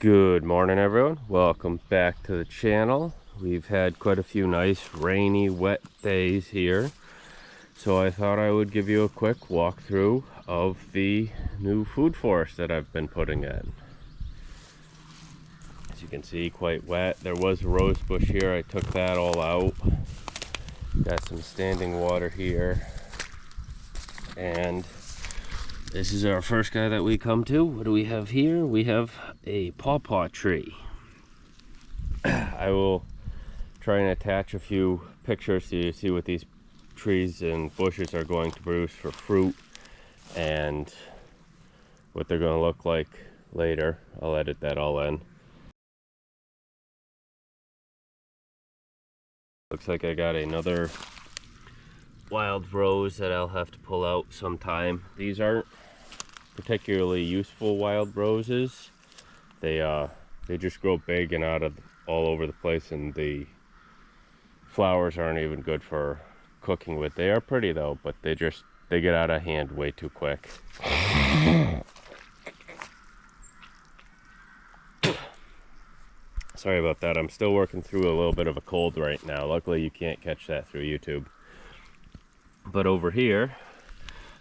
Good morning, everyone. Welcome back to the channel. We've had quite a few nice rainy, wet days here, so I thought I would give you a quick walkthrough of the new food forest that I've been putting in. As you can see, quite wet. There was a rose bush here. I took that all out. Got some standing water here, and this is our first guy that we come to. What do we have here? We have a pawpaw tree. I will try and attach a few pictures so you see what these trees and bushes are going to produce for fruit and what they're going to look like later. I'll edit that all in. Looks like I got another wild rose that I'll have to pull out sometime. These aren't particularly useful wild roses. They just grow big and out of all over the place, and the flowers aren't even good for cooking with. They are pretty though, but they get out of hand way too quick. Sorry about that. I'm still working through a little bit of a cold right now. Luckily you can't catch that through YouTube. But over here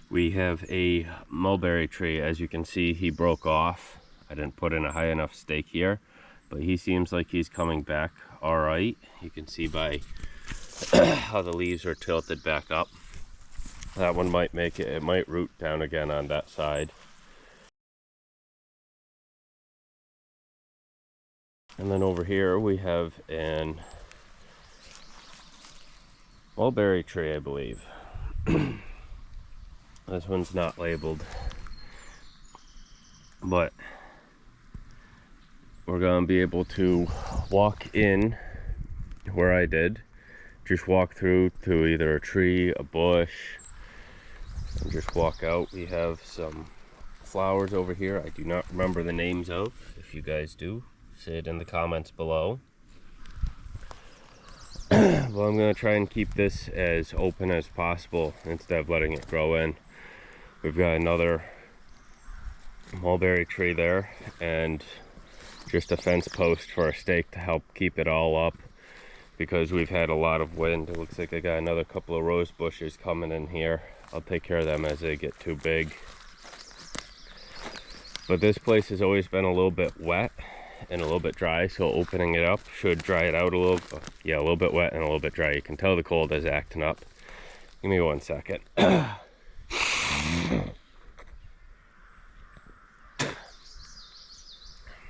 we have a mulberry tree. As you can see, he broke off. I didn't put in a high enough stake here, but he seems like he's coming back all right. You can see by how the leaves are tilted back up. That one might make it. It might root down again on that side. And then over here we have an mulberry tree, I believe. This one's not labeled, but we're gonna be able to walk in where I did, just walk through to either a tree, a bush, and just walk out. We have some flowers over here I do not remember the names of. If you guys do, say it in the comments below. Well, I'm gonna try and keep this as open as possible instead of letting it grow in. We've got another mulberry tree there and just a fence post for a stake to help keep it all up because we've had a lot of wind. It looks like I got another couple of rose bushes coming in here. I'll take care of them as they get too big. But this place has always been a little bit wet and a little bit dry, so opening it up should dry it out a little. Yeah, a little bit wet and a little bit dry. You can tell the cold is acting up. Give me 1 second.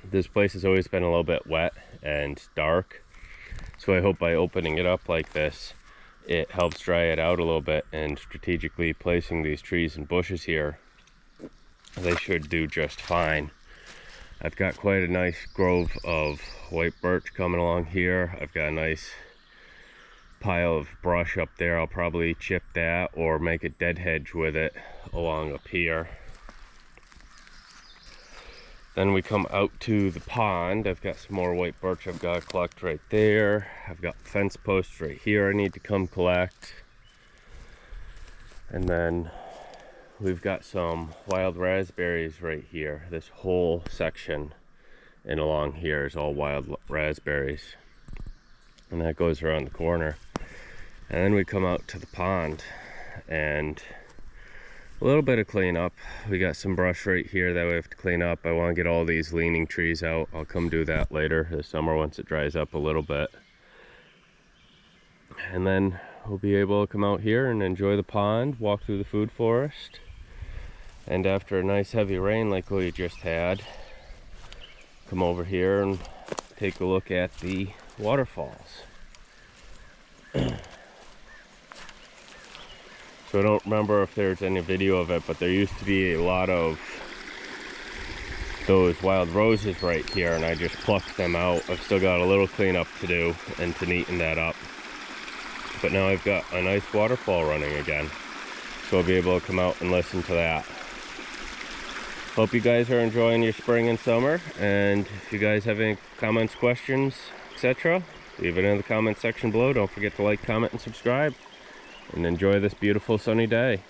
This place has always been a little bit wet and dark, so I hope by opening it up like this it helps dry it out a little bit, and strategically placing these trees and bushes here, they should do just fine. I've got quite a nice grove of white birch coming along here. I've got a nice pile of brush up there. I'll probably chip that or make a dead hedge with it along up here. Then we come out to the pond. I've got some more white birch I've got to collect right there. I've got fence posts right here I need to come collect. And then we've got some wild raspberries right here. This whole section and along here is all wild raspberries. And that goes around the corner. And then we come out to the pond and a little bit of cleanup. We got some brush right here that we have to clean up. I want to get all these leaning trees out. I'll come do that later this summer once it dries up a little bit. And then we'll be able to come out here and enjoy the pond, walk through the food forest. And after a nice heavy rain like we just had, come over here and take a look at the waterfalls. So I don't remember if there's any video of it, but there used to be a lot of those wild roses right here, and I just plucked them out. I've still got a little cleanup to do and to neaten that up. But now I've got a nice waterfall running again, so I'll be able to come out and listen to that. Hope you guys are enjoying your spring and summer, and if you guys have any comments, questions, etc., leave it in the comment section below. Don't forget to like, comment, and subscribe. And enjoy this beautiful sunny day.